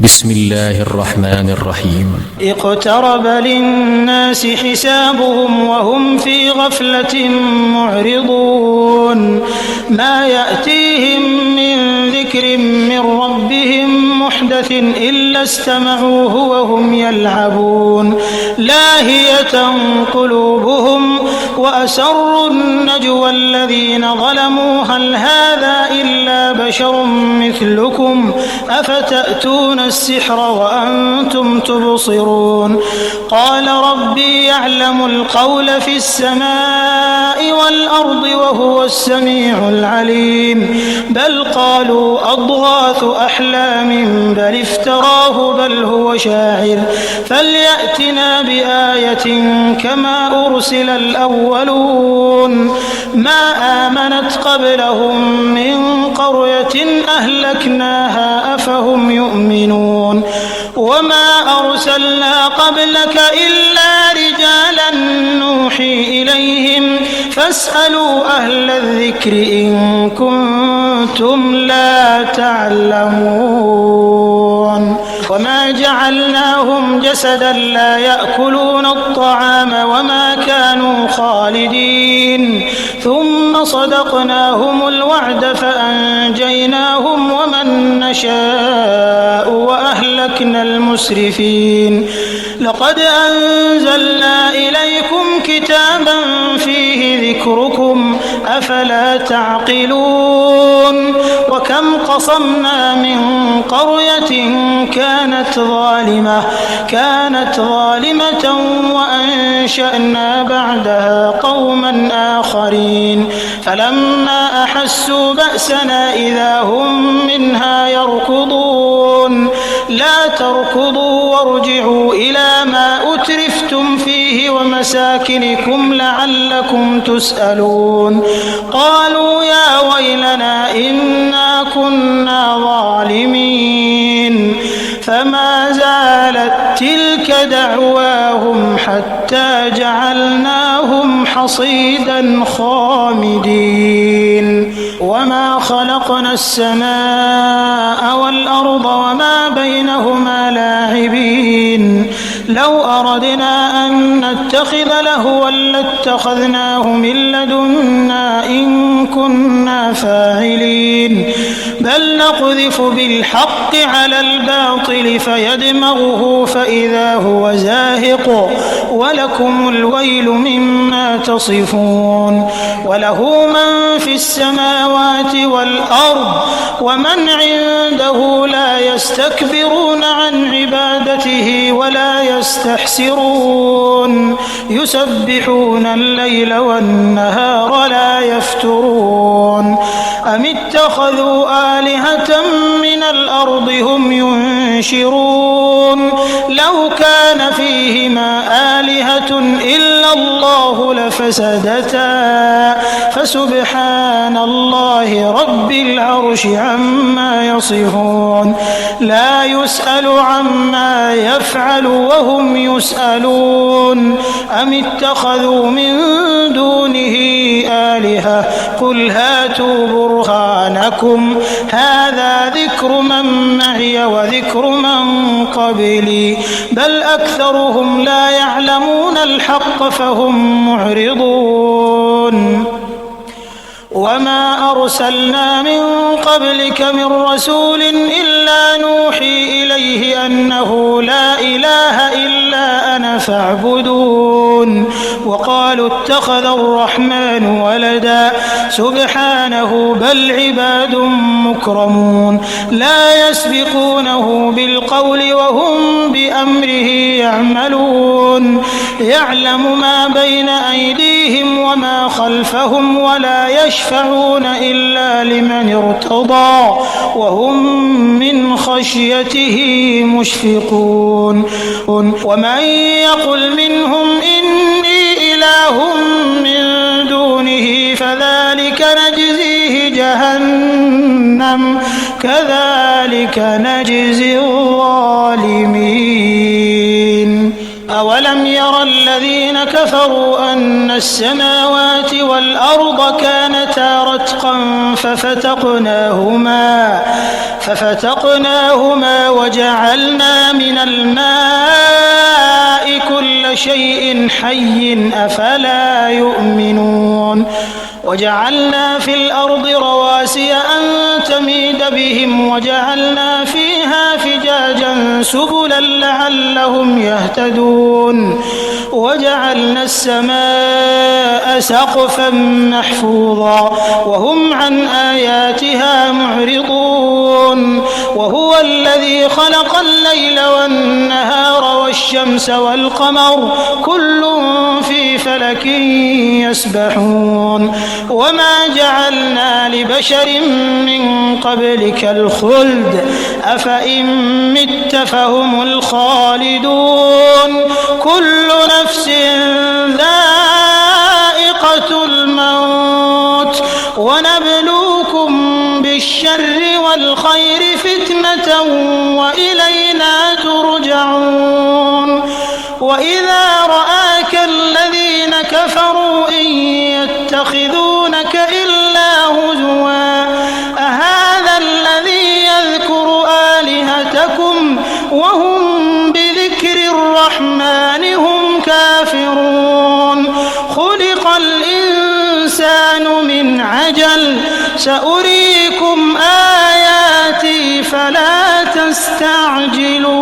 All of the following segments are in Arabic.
بسم الله الرحمن الرحيم. اقترب للناس حسابهم وهم في غفلة معرضون ما يأتيهم من ذكر من ربهم محدث إلا استمعوه وهم يلعبون لاهية قلوبهم وأسروا النجوى الذين ظلموا هل هذا إلا بشر مثلكم أفتأتون السحر وأنتم تبصرون قال ربي يعلم القول في السماء والأرض وهو السميع العليم بل قالوا أضغاث أحلام بل افتراه بل هو شاعر فليأتنا بآية كما أرسل الأولون ما آمنت قبلهم من قرية أهلكناها أفهم يؤمنون وما أرسلنا قبلك إلا رجالا نوحي إليهم فاسألوا أهل الذكر إن كنتم لا تعلمون وما جعلناهم جسدا لا يأكلون الطعام وما كانوا خالدين ثم صدقناهم الوعد فأنجيناهم ومن نشاء وأهلكنا المسرفين لقد أنزلنا إليكم كتابا فيه ذكركم أفلا تعقلون وكم قصمنا من قرية كانت ظالمة وأنشأنا بعدها قوما آخرين فلما أحسوا بأسنا إذا هم منها يركضون لا تركضوا وارجعوا إلى ما أترفتم فيه ومساكنكم لعلكم تسألون قالوا يا ويلنا إنا كنا ظالمين فما زالت تلك دعواهم حتى جعلناهم حصيدا خامدين وما خلقنا السماء والأرض وما بينهما لاعبين لو أردنا أن نتخذ لهوا لاتخذناه من لدنا إن كنا فاعلين بل نقذف بالحق على الباطل فيدمغه فإذا هو زاهق ولكم الويل مما تصفون وله من في السماوات والأرض ومن عنده لا يستكبرون عن عبادته ولا يستحسرون يسبحون الليل والنهار لا يفترون أم اتخذوا آلهة من الأرض هم ينشرون لو كان فيهما آلهة إلا الله لفسدتا فسبحان الله رب العرش عما يصفون لا يسأل عما يفعل وهم يسألون أم اتخذوا من دونه آلهة قل هاتوا برهانكم هذا ذكر من معي وذكر من قبلي بل أكثرهم لا يعلمون الحق فهم معرضون وما أرسلنا من قبلك من رسول إلا نوحي إليه أنه لا إله إلا أنا فاعبدون وقالوا اتخذ الرحمن ولدا سبحانه بل عباد مكرمون لا يسبقونه بالقول وهم بأمره يعملون يعلم ما بين أيديهم وما خلفهم ولا يشفعون إلا لمن ارتضى وهم من خشيته مشفقون ومن يقل منهم إني إله من دونه فذلك نجزيه جهنم كذلك نجزي الظالمين أولم ير الذين كفروا كفروا أن السماوات والأرض كانتا رتقا ففتقناهما وجعلنا من الماء كل شيء حي أفلا يؤمنون وجعلنا في الأرض رواسي أن تميد بهم وجعلنا فيها فجاجا سبلا لعلهم يهتدون وجعلنا السماء سقفا محفوظا وهم عن آياتها معرضون وهو الذي خلق الليل والنهار والشمس والقمر كل في فلك يسبحون وما جعلنا لبشر من قبلك الخلد أفإن مت فهم الخالدون كل نفس ذائقة الموت ونبلوكم بالشر والخير فتنة وإلينا ترجعون وإذا رآك الذين كفروا إن يتخذونك إلا هزوا أهذا الذي يذكر آلهتكم وهم بذكر الرحمن هم كافرون خلق الإنسان من عجل سأريكم آياتي فلا تستعجلون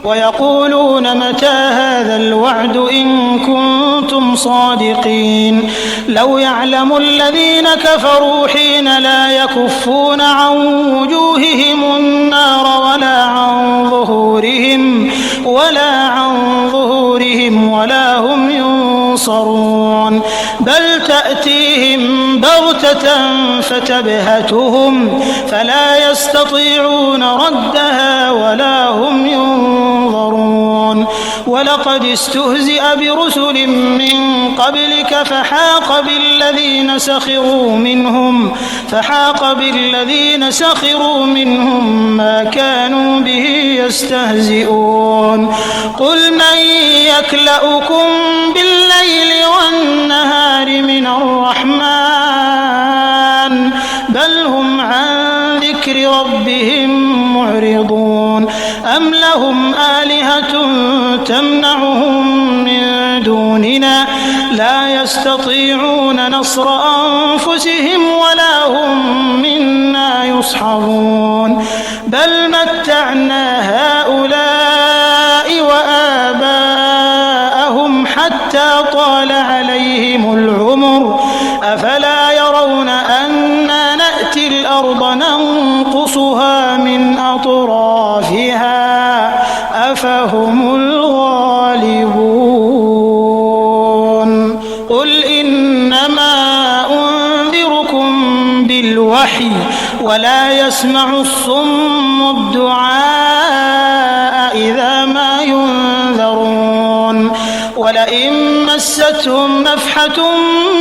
ويقولون متى هذا الوعد إن كنتم صادقين لو يعلم الذين كفروا حين لا يكفون عن وجوههم النار ولا عن ظهورهم ولا هم ينصرون بل تأتيهم بغتة فتبهتهم فلا يستطيعون ردها ولا هم ينظرون ولقد استهزئ برسل من قبلك فحاق بالذين سخروا منهم ما كانوا به يستهزئون قل من يكلؤكم بالليل والنهار من الرحمن بل هم عن ذكر ربهم معرضون أم لهم آلهة تمنعهم من دوننا لا يستطيعون نصر أنفسهم ولا هم منا يصحبون بل متعنا هؤلاء وآباءهم حتى طال عليهم العمر أفلا يرون أنا نأتي الأرض ننقصها من أطرافها أفهم الغالبون قل إنما أنذركم بالوحي ولا يسمع الصم الدعاء إذا ما ينذرون ولئن مستهم نفحة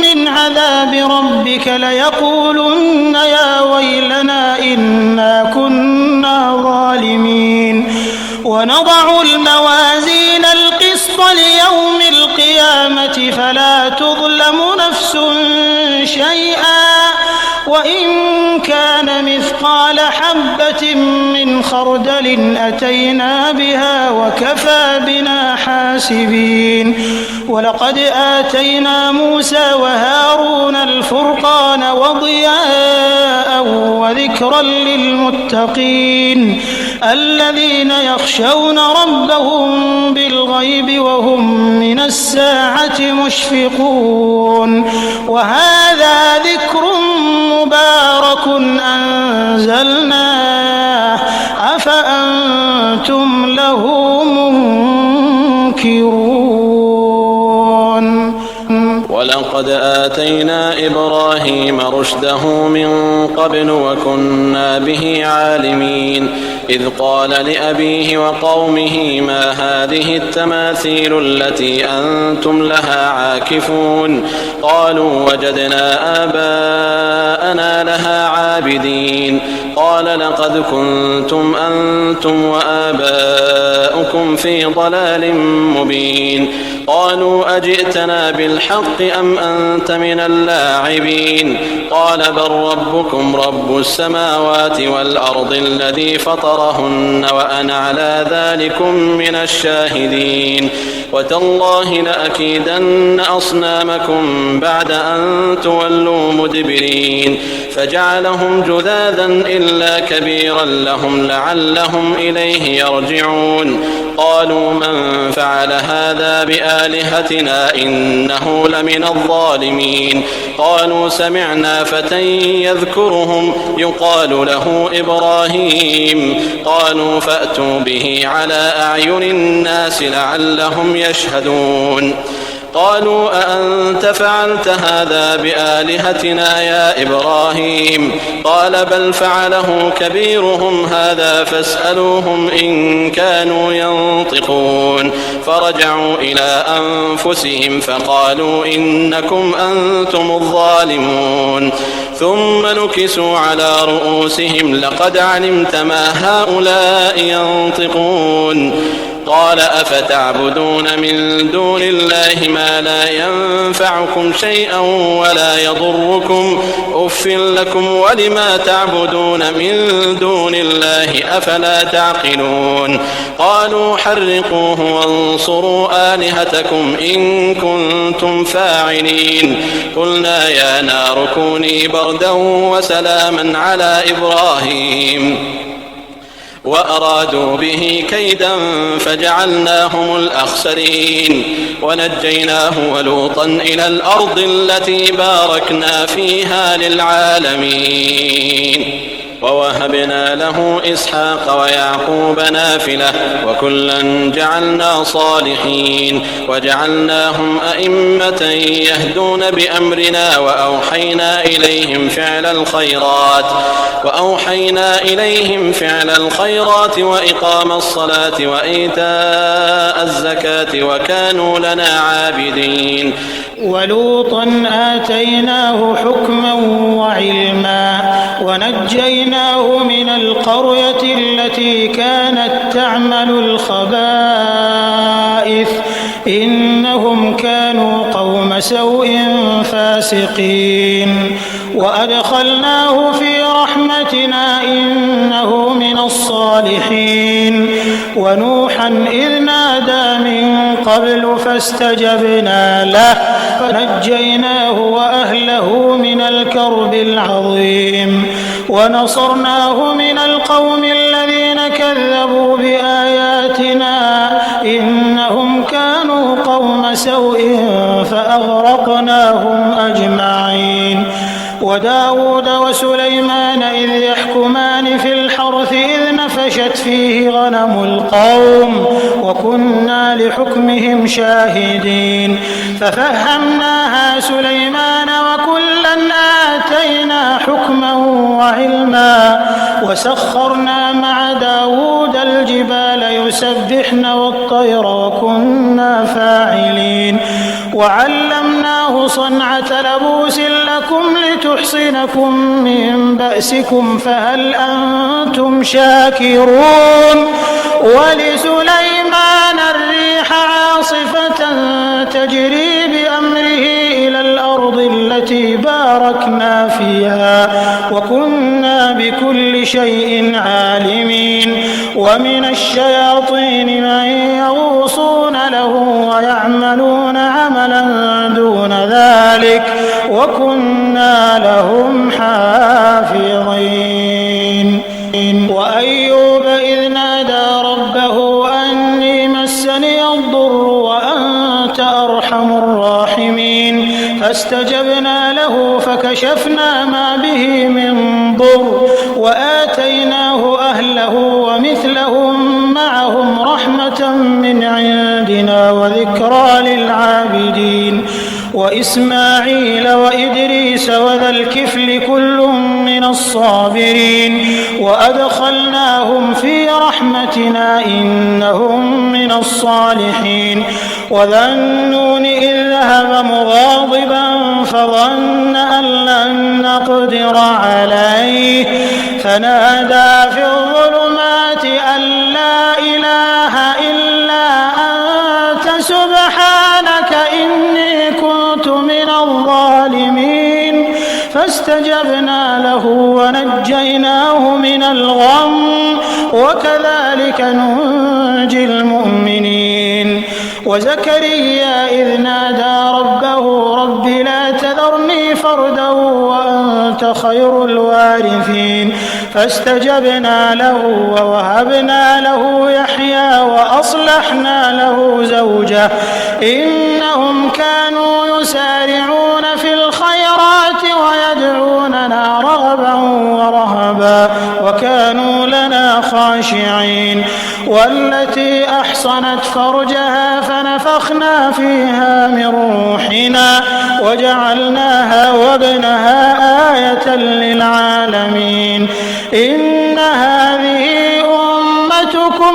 من عذاب ربك ليقولن يا ويلنا إنا كنا ظالمين ونضع الموازين القسط ليوم القيامة فلا تظلم نفس شيئا وإن كان مثقال حبة من خردل أتينا بها وكفى بنا حاسبين ولقد آتينا موسى وهارون الفرقان وضياء وذكرا للمتقين الذين يخشون ربهم بالغيب وهم من الساعة مشفقون وهذا ذكر مبارك أنزلناه أفأنتم له منكرون ولقد آتينا إبراهيم رشده من قبل وكنا به عالمين إذ قال لأبيه وقومه ما هذه التماثيل التي أنتم لها عاكفون قالوا وجدنا آباءنا لها عابدين قال لقد كنتم أنتم وآباؤكم في ضلال مبين قالوا أجئتنا بالحق أم أنت من اللاعبين قال بل ربكم رب السماوات والأرض الذي فطرهن وأنا على ذلكم من الشاهدين وتالله لأكيدن أصنامكم بعد أن تولوا مدبرين فجعلهم جذاذا إلا كبيرا لهم لعلهم إليه يرجعون قالوا من فعل هذا بآلهتنا إنه لمن الظالمين قالوا سمعنا فتى يذكرهم يقال له إبراهيم قالوا فأتوا به على أعين الناس لعلهم يشهدون قالوا أأنت فعلت هذا بآلهتنا يا إبراهيم قال بل فعله كبيرهم هذا فاسألوهم إن كانوا ينطقون فرجعوا إلى أنفسهم فقالوا إنكم أنتم الظالمون ثم نكسوا على رؤوسهم لقد علمت ما هؤلاء ينطقون قال أفتعبدون من دون الله ما لا ينفعكم شيئا ولا يضركم أف لكم ولما تعبدون من دون الله أفلا تعقلون قالوا حرقوه وانصروا آلهتكم إن كنتم فاعلين قلنا يا نار كوني بردا وسلاما على إبراهيم وأرادوا به كيدا فجعلناهم الأخسرين ونجيناه ولوطا إلى الأرض التي باركنا فيها للعالمين ووهبنا له إسحاق ويعقوب نافلة وكلا جعلنا صالحين وجعلناهم أئمة يهدون بأمرنا وأوحينا إليهم فعل الخيرات وإقام الصلاة وإيتاء الزكاة وكانوا لنا عابدين ولوطا آتيناه حكما وعلما ونجيناه من القرية التي كانت تعمل الخبائث إنهم كانوا قوم سوء فاسقين وأدخلناه في رحمتنا إنه من الصالحين ونوحا إذ نادى من قبل فاستجبنا له فنجيناه وأهله من الكرب العظيم ونصرناه من القوم الذين كذبوا بآياتنا إنهم كانوا قوم سوء فأغرقناهم أجمعين وداود وسليمان إذ يحكمان في الحرث إذ نفشت فيه غنم القوم وكنا لحكمهم شاهدين ففهمناها سليمان وكلا آتينا حكما وعلما وسخرنا مع داود الجبال يسبحن والطير وكنا فاعلين وعلمناه صنعة لبوس لكم لتحصنكم من بأسكم فهل أنتم شاكرون ولسليمان الريح عاصفة تجري بأمره إلى الأرض التي باركنا فيها وكنا بكل شيء عالمين ومن الشياطين من يغوصون له ويعملون عملا دون ذلك وكنا لهم حافظين وأيوب إذ نادى ربه أني مسني الضر وأنت أرحم الراحمين فاستجبنا له فكشفنا ما به من ضر وآتيناه أهله ومثلهم معهم رحمة من عندنا وذكرى للعابدين وإسماعيل وإدريس وذا الكفل كل من الصابرين وأدخلناهم في رحمتنا إنهم من الصالحين وذا النون إذ ذهب مغاضبا فظن أن لن نقدر عليه فنادى في الظلمات أن لا إله إلا أنت سبحانك إني كنت من الظالمين فاستجبنا له ونجيناه من الغم وكذلك ننجي المؤمنين وزكريا إذ نادى ربه رب لا تذرني فردا وأنت خير الوارثين فاستجبنا له ووهبنا له يحيى وأصلحنا له زوجه إنهم كانوا يسارعون في الخيرات ويدعوننا رغبا ورهبا وكانوا لنا خاشعين والتي أحصنت فرجها فنفخنا فيها من روحنا وجعلناها وابنها آية للعالمين إن هذه أمتكم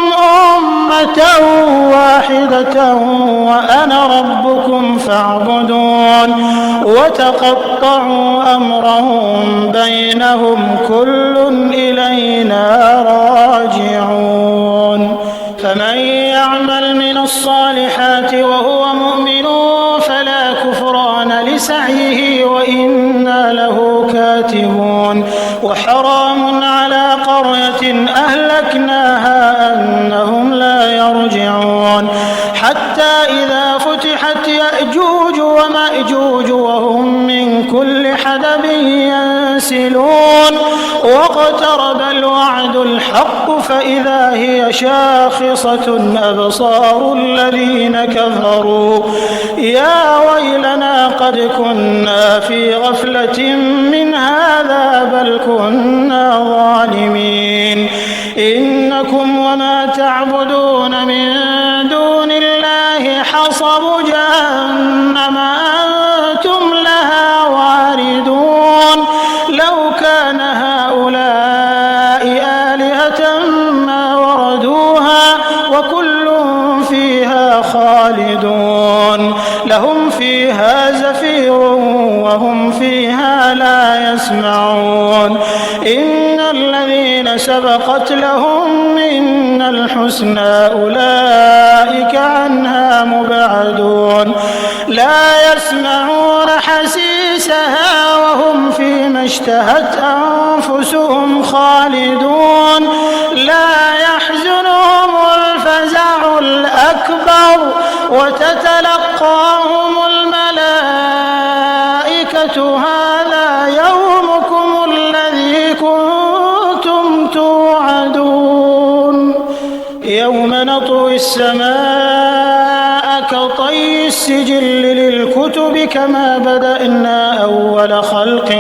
أمة واحدة وأنا ربكم فاعبدون وتقطعوا أمرهم بينهم كل إلينا راجعون فمن يعمل من الصالحات وهو مؤمن فلا كفران لسعيه وإنا له كاتبون وحرام على قرية أهلكناها أنهم لا يرجعون حتى إذا فتحت يأجوج ومأجوج وهم من كل حدب ينسلون واقترب الوعد الحق فإذا هي شاخصة أبصار الذين كفروا يا ويلنا قد كنا في غفلة من هذا بل كنا ظالمين إنكم وما تعبدون من دون الله حصب جهنم أنتم لها واردون لو كان هؤلاء آلهة ما وردوها وكل فيها خالدون لهم فيها زفير وهم فيها لا يسمعون إن الذين سبقت لهم منا الحسنى أولئك عنها مبعدون لا يسمعون حسيسها وهم فيما اشتهت أنفسهم خالدون لا يحزنهم الفزع الأكبر وتتلقاهم الملائكة هذا يومكم الذي كنتم توعدون يوم نطوي السماء كطي السجل للكتب كما بدأنا أول خلق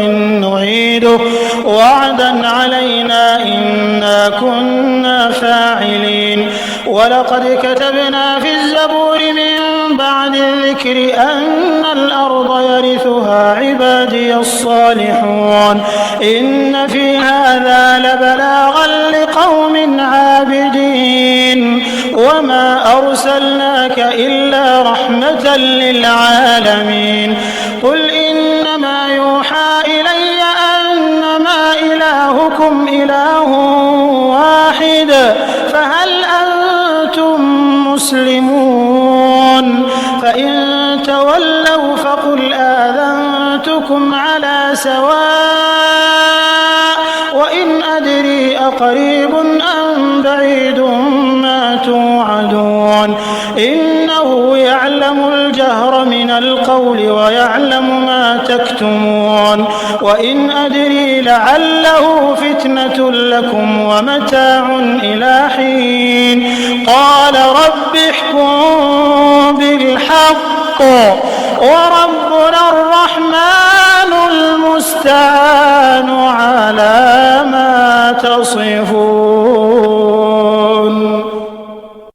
نعيده وعدا علينا إنا كنا فاعلين ولقد كتبنا في الزبور من بعد الذكر أن الأرض يرثها عبادي الصالحون إن في هذا لبلاغا لقوم عابدين وما أرسلناك إلا رحمة للعالمين قل إنما يوحى إلي أنما إلهكم إله واحد فهل أنتم مسلمون فإن تولوا فقل آذنتكم على سواء وإن أدري أقريب أم بعيد ما توعدون إنه يعلم الجهر من القول ويعلم ما تكتمون وإن أدري لعله فتنة لكم ومتاع إلى حين قال رب احكم بالحق وربنا الرحمن المستعان على ما تصفون.